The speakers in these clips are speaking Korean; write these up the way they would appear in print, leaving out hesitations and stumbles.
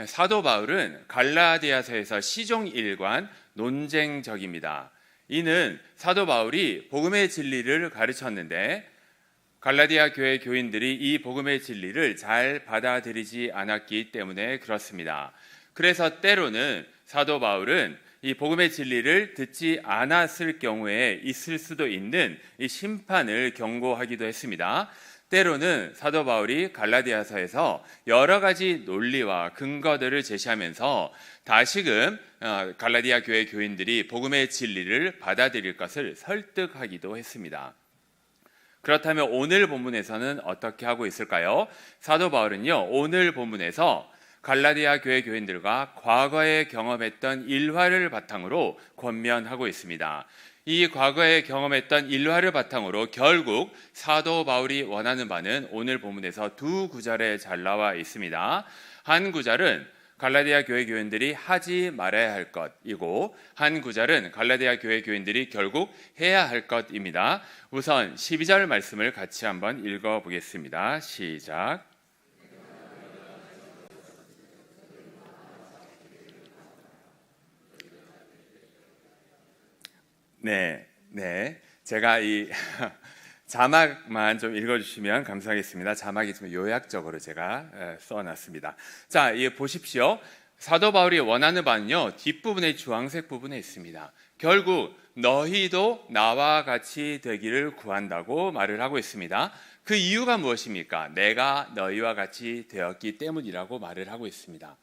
사도 바울은 갈라디아서에서 시종 일관 논쟁적입니다. 이는 사도 바울이 복음의 진리를 가르쳤는데 갈라디아 교회 교인들이 이 복음의 진리를 잘 받아들이지 않았기 때문에 그렇습니다. 그래서 때로는 사도 바울은 이 복음의 진리를 듣지 않았을 경우에 있을 수도 있는 이 심판을 경고하기도 했습니다. 때로는 사도 바울이 갈라디아서에서 여러 가지 논리와 근거들을 제시하면서 다시금 갈라디아 교회 교인들이 복음의 진리를 받아들일 것을 설득하기도 했습니다. 그렇다면 오늘 본문에서는 어떻게 하고 있을까요? 사도 바울은요, 오늘 본문에서 갈라디아 교회 교인들과 과거에 경험했던 일화를 바탕으로 권면하고 있습니다. 이 과거에 경험했던 일화를 바탕으로 결국 사도 바울이 원하는 바는 오늘 본문에서 두 구절에 잘 나와 있습니다. 한 구절은 갈라디아 교회 교인들이 하지 말아야 할 것이고 한 구절은 갈라디아 교회 교인들이 결국 해야 할 것입니다. 우선 12절 말씀을 같이 한번 읽어보겠습니다. 시작. 네. 제가 이 자막만 좀 읽어주시면 감사하겠습니다. 자막이 좀 요약적으로 제가 써놨습니다. 자, 보십시오. 사도 바울이 원하는 바는요, 뒷부분의 주황색 부분에 있습니다. 결국 너희도 나와 같이 되기를 구한다고 말을 하고 있습니다. 그 이유가 무엇입니까? 내가 너희와 같이 되었기 때문이라고 말을 하고 있습니다.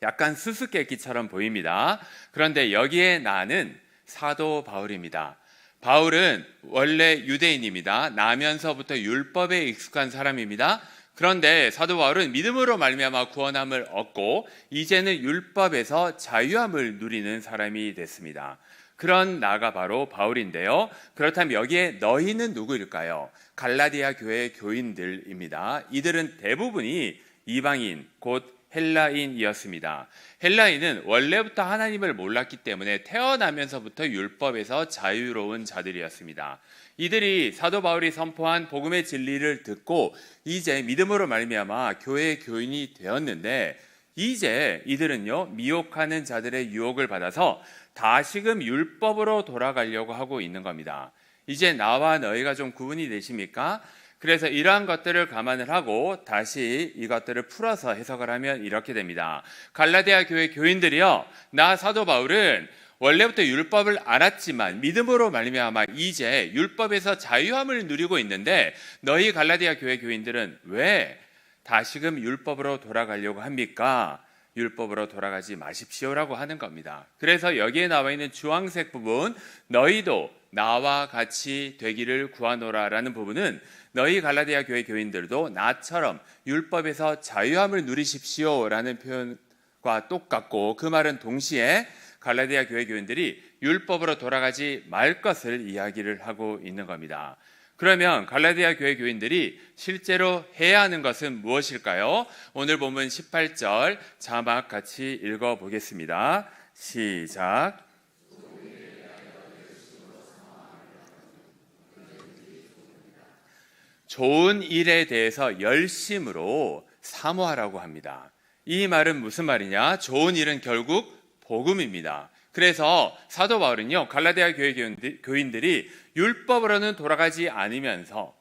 약간 수수께끼처럼 보입니다. 그런데 여기에 나는 사도 바울입니다. 바울은 원래 유대인입니다. 나면서부터 율법에 익숙한 사람입니다. 그런데 사도 바울은 믿음으로 말미암아 구원함을 얻고 이제는 율법에서 자유함을 누리는 사람이 됐습니다. 그런 나가 바로 바울인데요. 그렇다면 여기에 너희는 누구일까요? 갈라디아 교회 교인들입니다. 이들은 대부분이 이방인, 곧 헬라인이었습니다. 헬라인은 원래부터 하나님을 몰랐기 때문에 태어나면서부터 율법에서 자유로운 자들이었습니다. 이들이 사도 바울이 선포한 복음의 진리를 듣고 이제 믿음으로 말미암아 교회의 교인이 되었는데 이제 이들은요, 미혹하는 자들의 유혹을 받아서 다시금 율법으로 돌아가려고 하고 있는 겁니다. 이제 나와 너희가 좀 구분이 되십니까? 그래서 이러한 것들을 감안을 하고 다시 이것들을 풀어서 해석을 하면 이렇게 됩니다. 갈라디아 교회 교인들이요, 나 사도 바울은 원래부터 율법을 알았지만 믿음으로 말미암아 이제 율법에서 자유함을 누리고 있는데 너희 갈라디아 교회 교인들은 왜 다시금 율법으로 돌아가려고 합니까? 율법으로 돌아가지 마십시오라고 하는 겁니다. 그래서 여기에 나와 있는 주황색 부분, 너희도 나와 같이 되기를 구하노라라는 부분은 너희 갈라디아 교회 교인들도 나처럼 율법에서 자유함을 누리십시오라는 표현과 똑같고 그 말은 동시에 갈라디아 교회 교인들이 율법으로 돌아가지 말 것을 이야기를 하고 있는 겁니다. 그러면 갈라디아 교회 교인들이 실제로 해야 하는 것은 무엇일까요? 오늘 본문 18절 자막 같이 읽어보겠습니다. 시작. 좋은 일에 대해서 열심으로 사모하라고 합니다. 이 말은 무슨 말이냐? 좋은 일은 결국 복음입니다. 그래서 사도 바울은요, 갈라디아 교회 교인들이 율법으로는 돌아가지 않으면서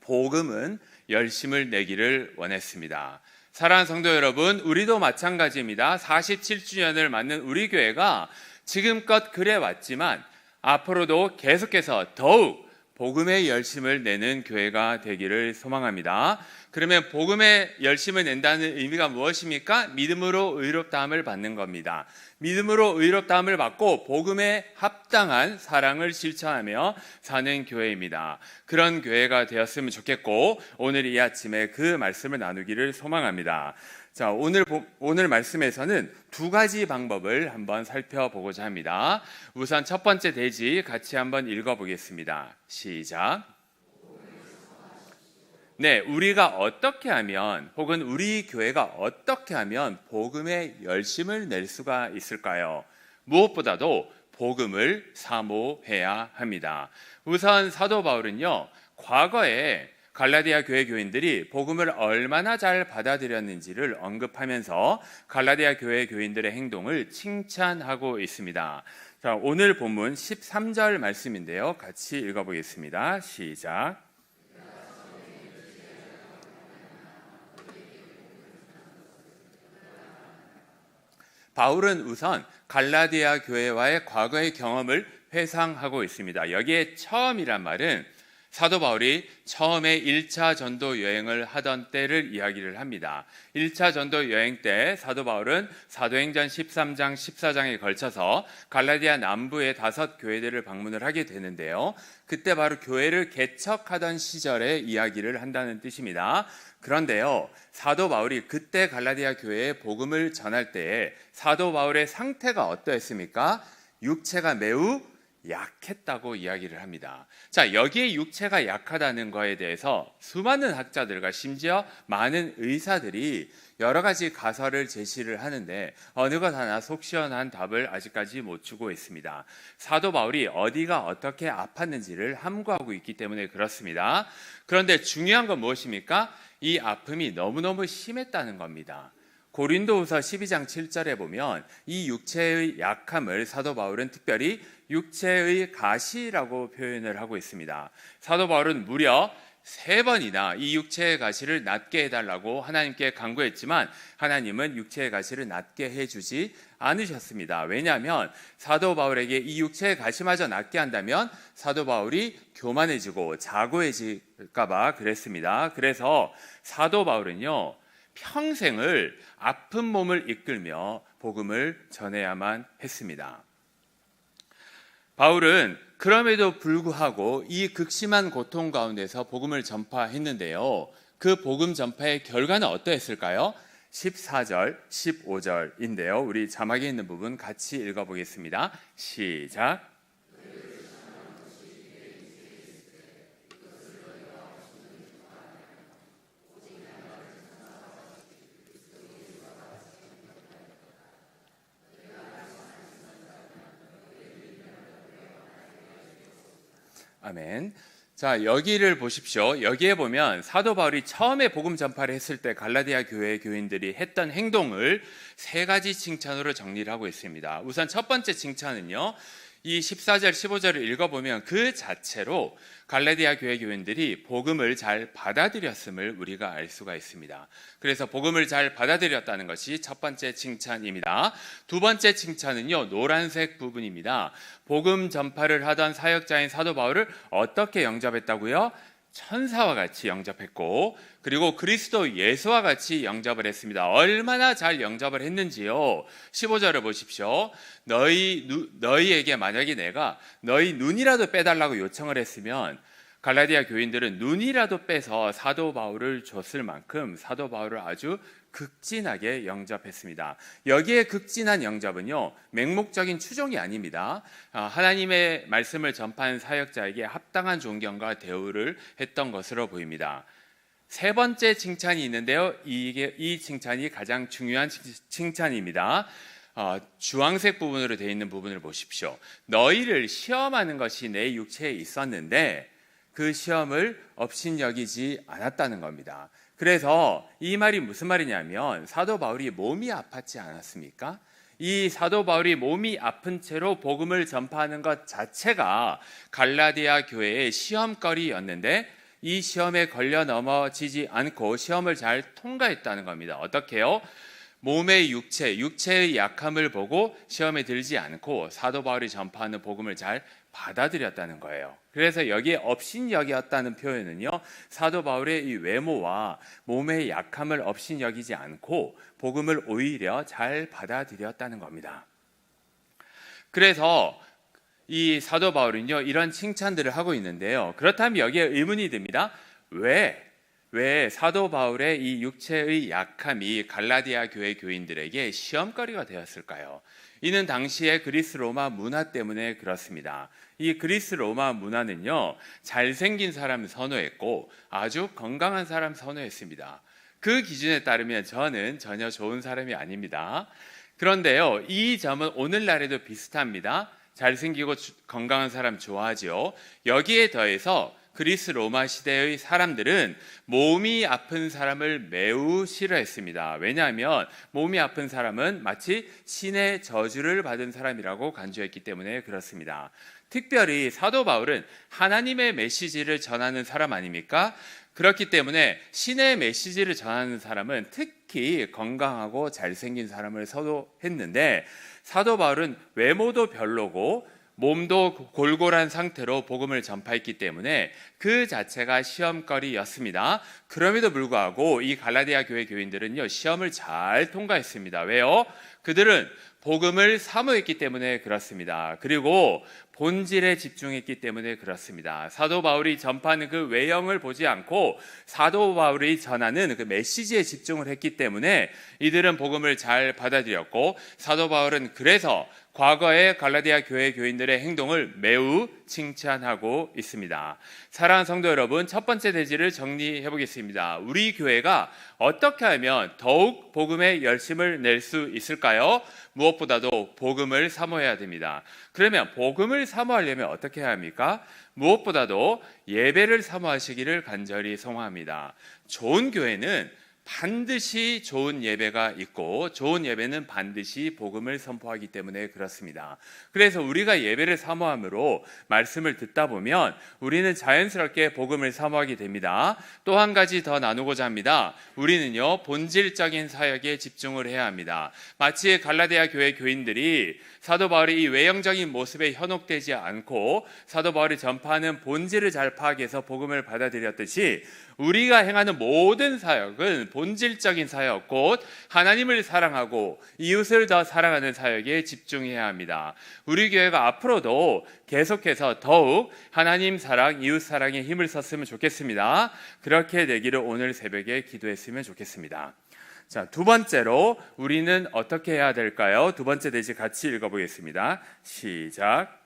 복음은 열심을 내기를 원했습니다. 사랑하는 성도 여러분, 우리도 마찬가지입니다. 47주년을 맞는 우리 교회가 지금껏 그래 왔지만 앞으로도 계속해서 더욱 복음의 열심을 내는 교회가 되기를 소망합니다. 그러면 복음의 열심을 낸다는 의미가 무엇입니까? 믿음으로 의롭다함을 받는 겁니다. 믿음으로 의롭다함을 받고 복음에 합당한 사랑을 실천하며 사는 교회입니다. 그런 교회가 되었으면 좋겠고 오늘 이 아침에 그 말씀을 나누기를 소망합니다. 자, 오늘 말씀에서는 두 가지 방법을 한번 살펴보고자 합니다. 우선 첫 번째 대지 같이 한번 읽어보겠습니다. 시작. 네, 우리가 어떻게 하면 혹은 우리 교회가 어떻게 하면 복음의 열심을 낼 수가 있을까요? 무엇보다도 복음을 사모해야 합니다. 우선 사도 바울은요, 과거에 갈라디아 교회 교인들이 복음을 얼마나 잘 받아들였는지를 언급하면서 갈라디아 교회 교인들의 행동을 칭찬하고 있습니다. 자, 오늘 본문 13절 말씀인데요. 같이 읽어보겠습니다. 시작. 바울은 우선 갈라디아 교회와의 과거의 경험을 회상하고 있습니다. 여기에 처음이란 말은 사도 바울이 처음에 1차 전도 여행을 하던 때를 이야기를 합니다. 1차 전도 여행 때 사도 바울은 사도행전 13장, 14장에 걸쳐서 갈라디아 남부의 5교회들을 방문을 하게 되는데요. 그때 바로 교회를 개척하던 시절의 이야기를 한다는 뜻입니다. 그런데요, 사도 바울이 그때 갈라디아 교회에 복음을 전할 때에 사도 바울의 상태가 어떠했습니까? 육체가 매우 약했다고 이야기를 합니다. 자, 여기에 육체가 약하다는 거에 대해서 수많은 학자들과 심지어 많은 의사들이 여러 가지 가설을 제시를 하는데 어느 것 하나 속 시원한 답을 아직까지 못 주고 있습니다. 사도 바울이 어디가 어떻게 아팠는지를 함구하고 있기 때문에 그렇습니다. 그런데 중요한 건 무엇입니까? 이 아픔이 너무너무 심했다는 겁니다. 고린도후서 12장 7절에 보면 이 육체의 약함을 사도 바울은 특별히 육체의 가시라고 표현을 하고 있습니다. 사도 바울은 무려 3번이나 이 육체의 가시를 낫게 해달라고 하나님께 간구했지만 하나님은 육체의 가시를 낫게 해주지 않으셨습니다. 왜냐하면 사도 바울에게 이 육체의 가시마저 낫게 한다면 사도 바울이 교만해지고 자고해질까 봐 그랬습니다. 그래서 사도 바울은요, 평생을 아픈 몸을 이끌며 복음을 전해야만 했습니다. 바울은 그럼에도 불구하고 이 극심한 고통 가운데서 복음을 전파했는데요. 그 복음 전파의 결과는 어떠했을까요? 14절, 15절인데요. 우리 자막에 있는 부분 같이 읽어보겠습니다. 시작. 아멘. 자, 여기를 보십시오. 여기에 보면 사도 바울이 처음에 복음 전파를 했을 때 갈라디아 교회 교인들이 했던 행동을 3가지 칭찬으로 정리를 하고 있습니다. 우선 첫 번째 칭찬은요, 이 14절, 15절을 읽어보면 그 자체로 갈라디아 교회 교인들이 복음을 잘 받아들였음을 우리가 알 수가 있습니다. 그래서 복음을 잘 받아들였다는 것이 첫 번째 칭찬입니다. 두 번째 칭찬은요, 노란색 부분입니다. 복음 전파를 하던 사역자인 사도 바울을 어떻게 영접했다고요? 천사와 같이 영접했고, 그리고 그리스도 예수와 같이 영접을 했습니다. 얼마나 잘 영접을 했는지요. 15절을 보십시오. 너희에게 만약에 내가 너희 눈이라도 빼달라고 요청을 했으면 갈라디아 교인들은 눈이라도 빼서 사도 바울을 줬을 만큼 사도 바울을 아주 극진하게 영접했습니다. 여기에 극진한 영접은요, 맹목적인 추종이 아닙니다. 하나님의 말씀을 전파한 사역자에게 합당한 존경과 대우를 했던 것으로 보입니다. 3번째 칭찬이 있는데요. 이 칭찬이 가장 중요한 칭찬입니다. 주황색 부분으로 되어 있는 부분을 보십시오. 너희를 시험하는 것이 내 육체에 있었는데 그 시험을 업신여기지 않았다는 겁니다. 그래서 이 말이 무슨 말이냐면 사도 바울이 몸이 아팠지 않았습니까? 이 사도 바울이 몸이 아픈 채로 복음을 전파하는 것 자체가 갈라디아 교회의 시험거리였는데 이 시험에 걸려 넘어지지 않고 시험을 잘 통과했다는 겁니다. 어떻게요? 몸의 육체의 약함을 보고 시험에 들지 않고 사도 바울이 전파하는 복음을 잘 받아들였다는 거예요. 그래서 여기에 업신여겼다는 표현은요, 사도 바울의 이 외모와 몸의 약함을 업신여기지 않고 복음을 오히려 잘 받아들였다는 겁니다. 그래서 이 사도 바울은요, 이런 칭찬들을 하고 있는데요. 그렇다면 여기에 의문이 듭니다. 왜 사도 바울의 이 육체의 약함이 갈라디아 교회 교인들에게 시험거리가 되었을까요? 이는 당시의 그리스 로마 문화 때문에 그렇습니다. 이 그리스 로마 문화는요, 잘생긴 사람 선호했고 아주 건강한 사람 선호했습니다. 그 기준에 따르면 저는 전혀 좋은 사람이 아닙니다. 그런데요, 이 점은 오늘날에도 비슷합니다. 잘생기고 건강한 사람 좋아하죠. 여기에 더해서 그리스 로마 시대의 사람들은 몸이 아픈 사람을 매우 싫어했습니다. 왜냐하면 몸이 아픈 사람은 마치 신의 저주를 받은 사람이라고 간주했기 때문에 그렇습니다. 특별히 사도 바울은 하나님의 메시지를 전하는 사람 아닙니까? 그렇기 때문에 신의 메시지를 전하는 사람은 특히 건강하고 잘생긴 사람을 선호했는데, 사도 바울은 외모도 별로고 몸도 골골한 상태로 복음을 전파했기 때문에 그 자체가 시험거리였습니다. 그럼에도 불구하고 이 갈라디아 교회 교인들은요, 시험을 잘 통과했습니다. 왜요? 그들은 복음을 사모했기 때문에 그렇습니다. 그리고 본질에 집중했기 때문에 그렇습니다. 사도 바울이 전파하는 그 외형을 보지 않고 사도 바울이 전하는 그 메시지에 집중을 했기 때문에 이들은 복음을 잘 받아들였고, 사도 바울은 그래서 과거의 갈라디아 교회 교인들의 행동을 매우 칭찬하고 있습니다. 사랑하는 성도 여러분, 첫 번째 대지를 정리해 보겠습니다. 우리 교회가 어떻게 하면 더욱 복음에 열심을 낼 수 있을까요? 무엇보다도 복음을 사모해야 됩니다. 그러면 복음을 사모하려면 어떻게 해야 합니까? 무엇보다도 예배를 사모하시기를 간절히 소망합니다. 좋은 교회는 반드시 좋은 예배가 있고, 좋은 예배는 반드시 복음을 선포하기 때문에 그렇습니다. 그래서 우리가 예배를 사모함으로 말씀을 듣다 보면 우리는 자연스럽게 복음을 사모하게 됩니다. 또 한 가지 더 나누고자 합니다. 우리는요, 본질적인 사역에 집중을 해야 합니다. 마치 갈라디아 교회 교인들이 사도 바울의 이 외형적인 모습에 현혹되지 않고 사도 바울이 전파하는 본질을 잘 파악해서 복음을 받아들였듯이, 우리가 행하는 모든 사역은 본질적인 사역, 곧 하나님을 사랑하고 이웃을 더 사랑하는 사역에 집중해야 합니다. 우리 교회가 앞으로도 계속해서 더욱 하나님 사랑, 이웃 사랑에 힘을 썼으면 좋겠습니다. 그렇게 되기를 오늘 새벽에 기도했으면 좋겠습니다. 자, 두 번째로 우리는 어떻게 해야 될까요? 두 번째 대지 같이 읽어보겠습니다. 시작.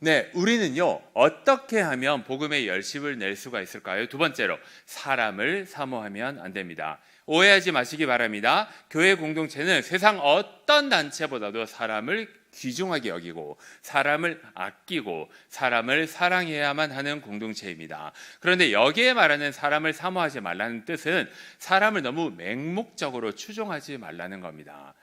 네, 우리는요, 어떻게 하면 복음의 열심을 낼 수가 있을까요? 두 번째로, 사람을 사모하면 안 됩니다. 오해하지 마시기 바랍니다. 교회 공동체는 세상 어떤 단체보다도 사람을 귀중하게 여기고 사람을 아끼고 사람을 사랑해야만 하는 공동체입니다. 그런데 여기에 말하는 사람을 사모하지 말라는 뜻은 사람을 너무 맹목적으로 추종하지 말라는 겁니다.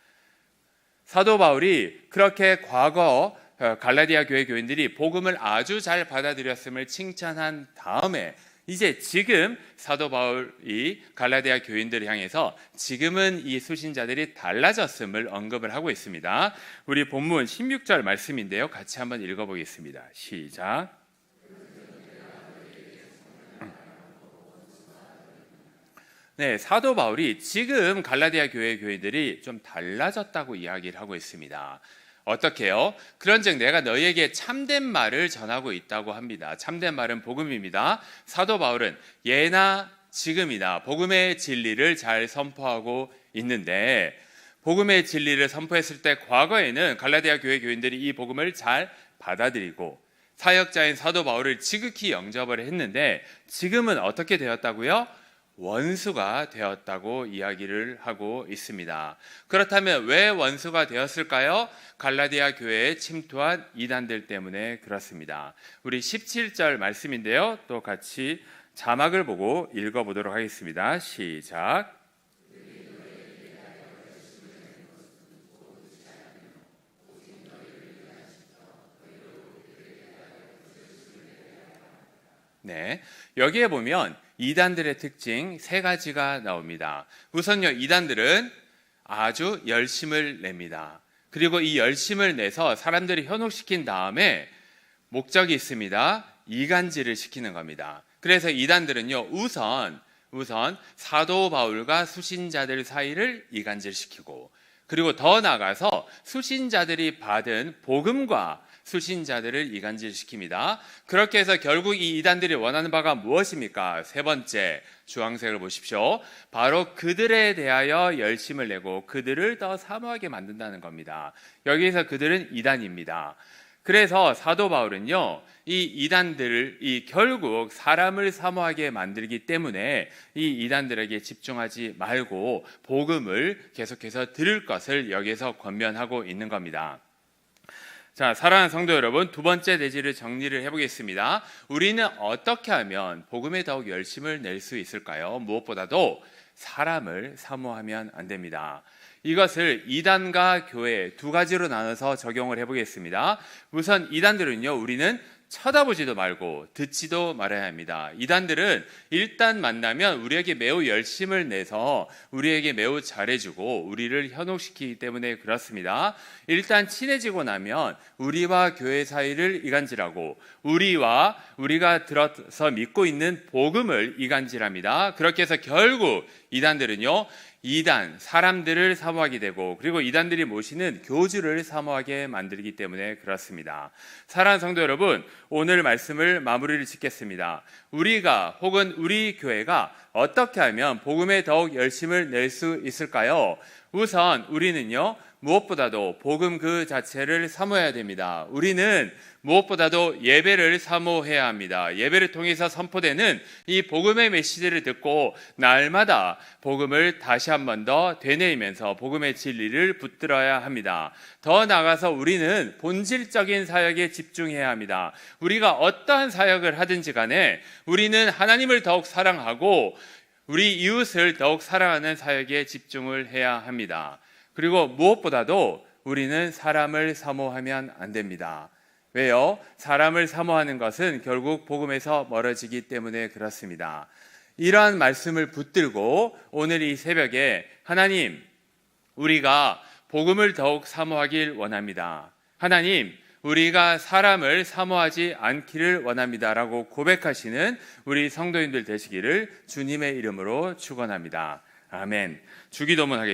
사도 바울이 그렇게 과거 갈라디아 교회 교인들이 복음을 아주 잘 받아들였음을 칭찬한 다음에, 이제 지금 사도 바울이 갈라디아 교인들을 향해서 지금은 이 수신자들이 달라졌음을 언급을 하고 있습니다. 우리 본문 16절 말씀인데요, 같이 한번 읽어보겠습니다. 시작. 네, 사도 바울이 지금 갈라디아 교회 교인들이 좀 달라졌다고 이야기를 하고 있습니다. 어떻게요? 그런즉 내가 너희에게 참된 말을 전하고 있다고 합니다. 참된 말은 복음입니다. 사도 바울은 예나 지금이나 복음의 진리를 잘 선포하고 있는데, 복음의 진리를 선포했을 때 과거에는 갈라디아 교회 교인들이 이 복음을 잘 받아들이고 사역자인 사도 바울을 지극히 영접을 했는데, 지금은 어떻게 되었다고요? 원수가 되었다고 이야기를 하고 있습니다. 그렇다면 왜 원수가 되었을까요? 갈라디아 교회에 침투한 이단들 때문에 그렇습니다. 우리 17절 말씀인데요, 또 같이 자막을 보고 읽어보도록 하겠습니다. 시작. 네, 여기에 보면 이단들의 특징 세 가지가 나옵니다. 우선요, 이단들은 아주 열심을 냅니다. 그리고 이 열심을 내서 사람들이 현혹시킨 다음에 목적이 있습니다. 이간질을 시키는 겁니다. 그래서 이단들은요, 우선 사도 바울과 수신자들 사이를 이간질시키고, 그리고 더 나아가서 수신자들이 받은 복음과 수신자들을 이간질시킵니다. 그렇게 해서 결국 이 이단들이 원하는 바가 무엇입니까? 세 번째, 주황색을 보십시오. 바로 그들에 대하여 열심을 내고 그들을 더 사모하게 만든다는 겁니다. 여기에서 그들은 이단입니다. 그래서 사도 바울은요, 이 이단들을 결국 사람을 사모하게 만들기 때문에 이 이단들에게 집중하지 말고 복음을 계속해서 들을 것을 여기서 권면하고 있는 겁니다. 자, 사랑하는 성도 여러분, 두 번째 내지를 정리를 해보겠습니다. 우리는 어떻게 하면 복음에 더욱 열심을 낼 수 있을까요? 무엇보다도 사람을 사모하면 안 됩니다. 이것을 이단과 교회 두 가지로 나눠서 적용을 해보겠습니다. 우선 이단들은요, 우리는 쳐다보지도 말고 듣지도 말아야 합니다. 이단들은 일단 만나면 우리에게 매우 열심을 내서 우리에게 매우 잘해주고 우리를 현혹시키기 때문에 그렇습니다. 일단 친해지고 나면 우리와 교회 사이를 이간질하고 우리가 들어서 믿고 있는 복음을 이간질합니다. 그렇게 해서 결국 이단들은요, 사람들을 사모하게 되고, 그리고 이단들이 모시는 교주를 사모하게 만들기 때문에 그렇습니다. 사랑하는 성도 여러분, 오늘 말씀을 마무리를 짓겠습니다. 우리가 혹은 우리 교회가 어떻게 하면 복음에 더욱 열심을 낼 수 있을까요? 우선 우리는요, 무엇보다도 복음 그 자체를 사모해야 됩니다. 우리는 무엇보다도 예배를 사모해야 합니다. 예배를 통해서 선포되는 이 복음의 메시지를 듣고 날마다 복음을 다시 한 번 더 되뇌이면서 복음의 진리를 붙들어야 합니다. 더 나아가서 우리는 본질적인 사역에 집중해야 합니다. 우리가 어떠한 사역을 하든지 간에 우리는 하나님을 더욱 사랑하고 우리 이웃을 더욱 사랑하는 사역에 집중을 해야 합니다. 그리고 무엇보다도 우리는 사람을 사모하면 안 됩니다. 왜요? 사람을 사모하는 것은 결국 복음에서 멀어지기 때문에 그렇습니다. 이러한 말씀을 붙들고 오늘 이 새벽에 하나님, 우리가 복음을 더욱 사모하길 원합니다. 하나님, 우리가 사람을 사모하지 않기를 원합니다. 라고 고백하시는 우리 성도인들 되시기를 주님의 이름으로 축원합니다. 아멘. 주기도문 하겠습니다.